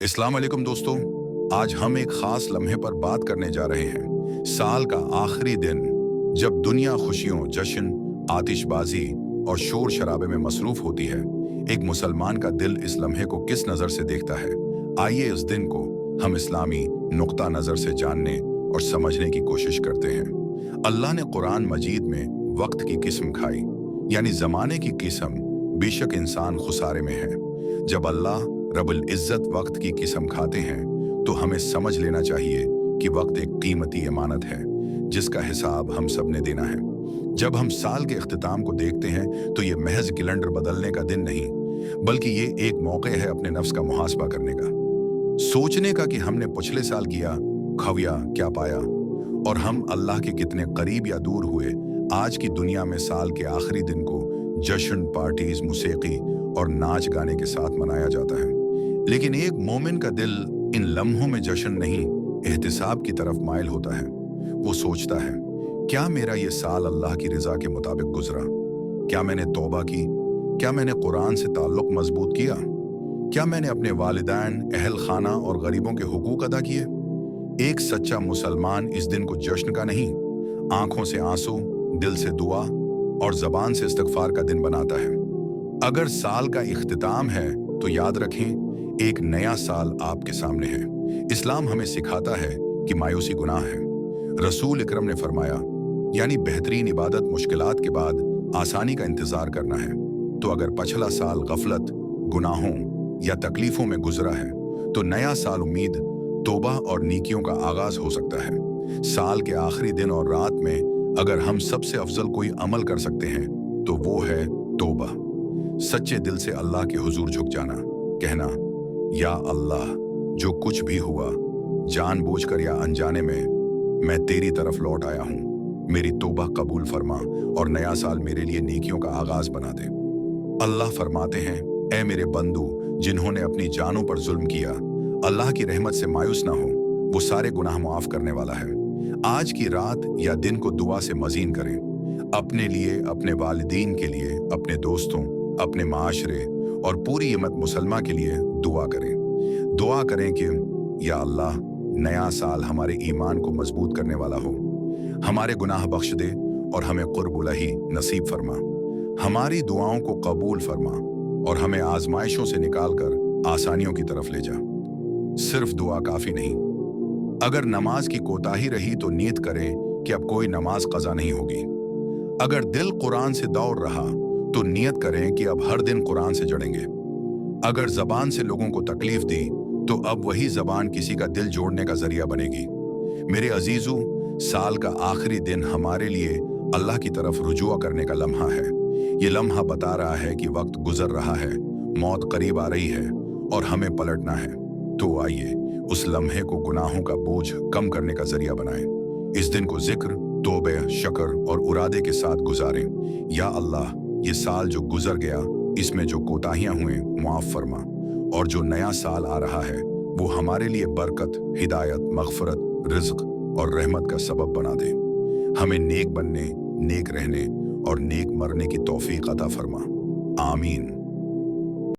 अस्सलाम वालेकुम दोस्तों। आज हम एक खास लम्हे पर बात करने जा रहे हैं। साल का आखिरी दिन, जब दुनिया खुशियों, जश्न, आतिशबाजी और शोर शराबे में मसरूफ होती है। एक मुसलमान का दिल इस लम्हे को किस नज़र से देखता है? आइए इस दिन को हम इस्लामी नुक्ता नज़र से जानने और समझने की कोशिश करते हैं। अल्लाह ने कुरान मजीद में वक्त की किस्म खाई, यानी ज़माने की किस्म। बेशक इंसान खुसारे में है। जब अल्लाह रब्बुल इज़्ज़त वक्त की किस्म खाते हैं तो हमें समझ लेना चाहिए कि वक्त एक कीमती अमानत है जिसका हिसाब हम सब ने देना है। जब हम साल के इख्तिताम को देखते हैं तो ये महज कैलेंडर बदलने का दिन नहीं, बल्कि ये एक मौके है अपने नफ्स का मुहासबा करने का, सोचने का कि हमने पिछले साल किया, खविया क्या पाया, और हम अल्लाह के कितने करीब या दूर हुए। आज की दुनिया में साल के आखिरी दिन को जश्न, पार्टीज, मूसीकी और नाच गाने के साथ मनाया जाता है, लेकिन एक मोमिन का दिल इन लम्हों में जश्न नहीं, एहतिसाब की तरफ माइल होता है। वो सोचता है, क्या मेरा ये साल अल्लाह की रज़ा के मुताबिक गुजरा? क्या मैंने तौबा की? क्या मैंने कुरान से ताल्लुक मजबूत किया? क्या मैंने अपने वालिदैन, अहल खाना और गरीबों के हुकूक अदा किए? एक सच्चा मुसलमान इस दिन को जश्न का नहीं, आंखों से आंसू, दिल से दुआ और जबान से इस्तगफार का दिन बनाता है। अगर साल का इख्तिताम है तो याद रखें, एक नया साल आपके सामने है। इस्लाम हमें सिखाता है कि मायूसी गुनाह है। रसूल इकरम ने फरमाया, यानी बेहतरीन इबादत मुश्किलात के बाद आसानी का इंतजार करना है। तो अगर पिछला साल गफलत, गुनाहों या तकलीफों में गुजरा है तो नया साल उम्मीद, तौबा और नेकियों का आगाज हो सकता है। साल के आखिरी दिन और रात में अगर हम सबसे अफजल कोई अमल कर सकते हैं तो वो है तौबा। सच्चे दिल से अल्लाह के हुजूर झुक जाना, कहना, या अल्लाह, जो कुछ भी हुआ, जानबूझकर या अनजाने में, मैं तेरी तरफ लौट आया हूँ। मेरी तौबा कबूल फरमा और नया साल मेरे लिए नेकियों का आगाज बना दे। अल्लाह फरमाते हैं, ऐ मेरे बंदू जिन्होंने अपनी जानों पर जुल्म किया, अल्लाह की रहमत से मायूस ना हो, वो सारे गुनाह मुआफ करने वाला है। आज की रात या दिन को दुआ से मजीन करें, अपने लिए, अपने वालिदीन के लिए, अपने दोस्तों, अपने माशरे और पूरी उम्मत मुसलमा के लिए दुआ करें कि या अल्लाह, नया साल हमारे ईमान को मजबूत करने वाला हो, हमारे गुनाह बख्श दे और हमें कुर्ब-उलही नसीब फरमा, हमारी दुआओं को कबूल फरमा और हमें आजमाइशों से निकालकर आसानियों की तरफ ले जा। सिर्फ दुआ काफी नहीं, अगर नमाज की कोताही रही तो नीयत करें कि अब कोई नमाज कज़ा नहीं होगी। अगर दिल कुरान से दौड़ रहा तो नियत करें कि अब हर दिन कुरान से जड़ेंगे। अगर जबान से लोगों को तकलीफ दी तो अब वही जबान किसी का दिल जोड़ने का जरिया बनेगी। मेरे अजीजों, साल का आखिरी दिन हमारे लिए अल्लाह की तरफ रुजुआ करने का लम्हा है। ये लम्हा बता रहा है कि वक्त गुजर रहा है, मौत करीब आ रही है और हमें पलटना है। तो आइए उस लम्हे को गुनाहों का बोझ कम करने का जरिया बनाएं। इस दिन को जिक्र, तौबे, शक्र और उरादे के साथ गुजारें। या अल्लाह, ये साल जो गुजर गया, इसमें जो कोताहियां हुए मुआफ फरमा, और जो नया साल आ रहा है वो हमारे लिए बरकत, हिदायत, मगफरत, रिज्क और रहमत का सबब बना दे। हमें नेक बनने, नेक रहने और नेक मरने की तौफीक अता फरमा। आमीन।